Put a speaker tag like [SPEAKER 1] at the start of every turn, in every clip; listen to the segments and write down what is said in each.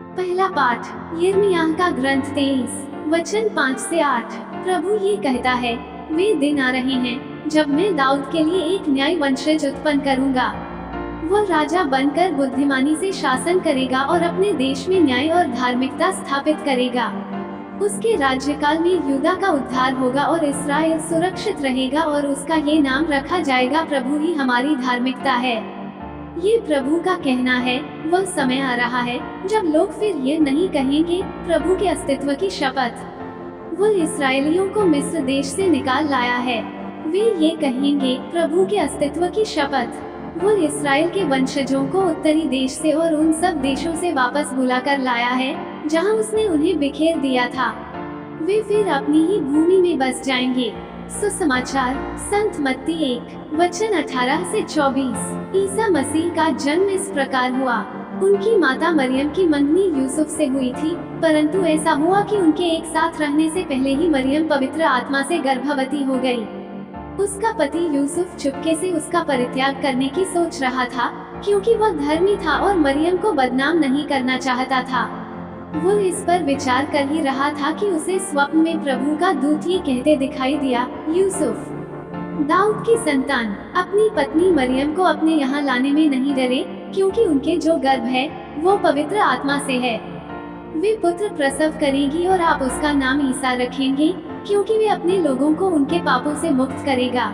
[SPEAKER 1] पहला पाठ यिर्मयाह का ग्रंथ 23 वचन 5 से 8। प्रभु ये कहता है, वे दिन आ रहे हैं जब मैं दाऊद के लिए एक न्याय वंशज उत्पन्न करूंगा। वह राजा बनकर बुद्धिमानी से शासन करेगा और अपने देश में न्याय और धार्मिकता स्थापित करेगा। उसके राज्यकाल में यहूदा का उद्धार होगा और इस्राएल सुरक्षित रहेगा और उसका ये नाम रखा जाएगा, प्रभु ही हमारी धार्मिकता है। ये प्रभु का कहना है। वह समय आ रहा है जब लोग फिर ये नहीं कहेंगे, प्रभु के अस्तित्व की शपथ। वह इसराइलियों को मिस्र देश से निकाल लाया है। वे ये कहेंगे, प्रभु के अस्तित्व की शपथ। वह इसराइल के वंशजों को उत्तरी देश से और उन सब देशों से वापस बुलाकर लाया है जहां उसने उन्हें बिखेर दिया था। वे फिर अपनी ही भूमि में बस जाएंगे। सुसमाचार संत मत्ती 1 वचन 18 से 24। ईसा मसीह का जन्म इस प्रकार हुआ। उनकी माता मरियम की मंगनी यूसुफ से हुई थी, परंतु ऐसा हुआ कि उनके एक साथ रहने से पहले ही मरियम पवित्र आत्मा से गर्भवती हो गई। उसका पति यूसुफ चुपके से उसका परित्याग करने की सोच रहा था, क्योंकि वह धर्मी था और मरियम को बदनाम नहीं करना चाहता था। वो इस पर विचार कर ही रहा था कि उसे स्वप्न में प्रभु का दूत ये कहते दिखाई दिया, यूसुफ, दाऊद की संतान, अपनी पत्नी मरियम को अपने यहाँ लाने में नहीं डरे, क्योंकि उनके जो गर्भ है वो पवित्र आत्मा से है। वे पुत्र प्रसव करेगी और आप उसका नाम ईसा रखेंगे, क्योंकि वे अपने लोगों को उनके पापों से मुक्त करेगा।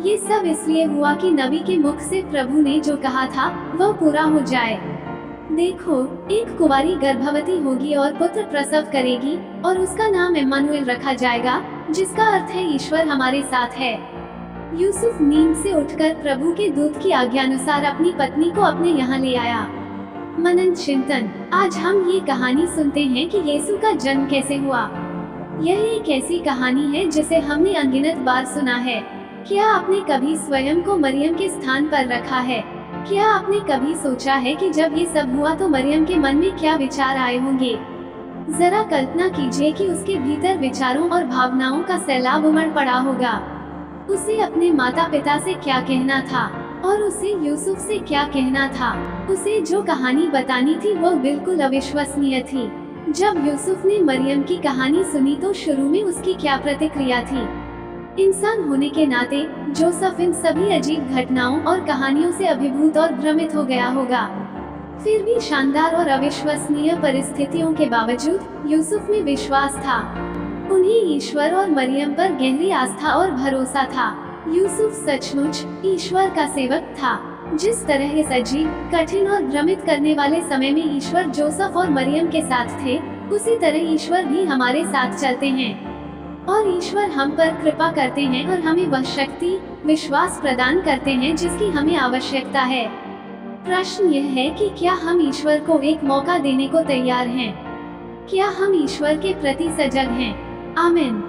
[SPEAKER 1] ये सब इसलिए हुआ कि नबी के मुख से प्रभु ने जो कहा था वह पूरा हो जाए। देखो, एक कुंवारी गर्भवती होगी और पुत्र प्रसव करेगी और उसका नाम इम्मानुएल रखा जाएगा, जिसका अर्थ है ईश्वर हमारे साथ है। यूसुफ नींद से उठकर प्रभु के दूत की आज्ञानुसार अपनी पत्नी को अपने यहाँ ले आया। मनन चिंतन। आज हम ये कहानी सुनते हैं कि यीशु का जन्म कैसे हुआ। यह एक ऐसी कहानी है जिसे हमने अनगिनत बार सुना है। क्या आपने कभी स्वयं को मरियम के स्थान पर रखा है? क्या आपने कभी सोचा है कि जब ये सब हुआ तो मरियम के मन में क्या विचार आए होंगे? जरा कल्पना कीजिए कि उसके भीतर विचारों और भावनाओं का सैलाब उमड़ पड़ा होगा। उसे अपने माता पिता से क्या कहना था और उसे यूसुफ से क्या कहना था। उसे जो कहानी बतानी थी वो बिल्कुल अविश्वसनीय थी। जब यूसुफ ने मरियम की कहानी सुनी तो शुरू में उसकी क्या प्रतिक्रिया थी? इंसान होने के नाते जोसेफ इन सभी अजीब घटनाओं और कहानियों से अभिभूत और भ्रमित हो गया होगा। फिर भी शानदार और अविश्वसनीय परिस्थितियों के बावजूद यूसुफ में विश्वास था। उन्हें ईश्वर और मरियम पर गहरी आस्था और भरोसा था। यूसुफ सचमुच ईश्वर का सेवक था। जिस तरह इस अजीब, कठिन और भ्रमित करने वाले समय में ईश्वर जोसेफ और मरियम के साथ थे, उसी तरह ईश्वर भी हमारे साथ चलते हैं और ईश्वर हम पर कृपा करते हैं और हमें वह शक्ति, विश्वास प्रदान करते हैं जिसकी हमें आवश्यकता है। प्रश्न यह है कि क्या हम ईश्वर को एक मौका देने को तैयार हैं? क्या हम ईश्वर के प्रति सजग हैं? आमीन।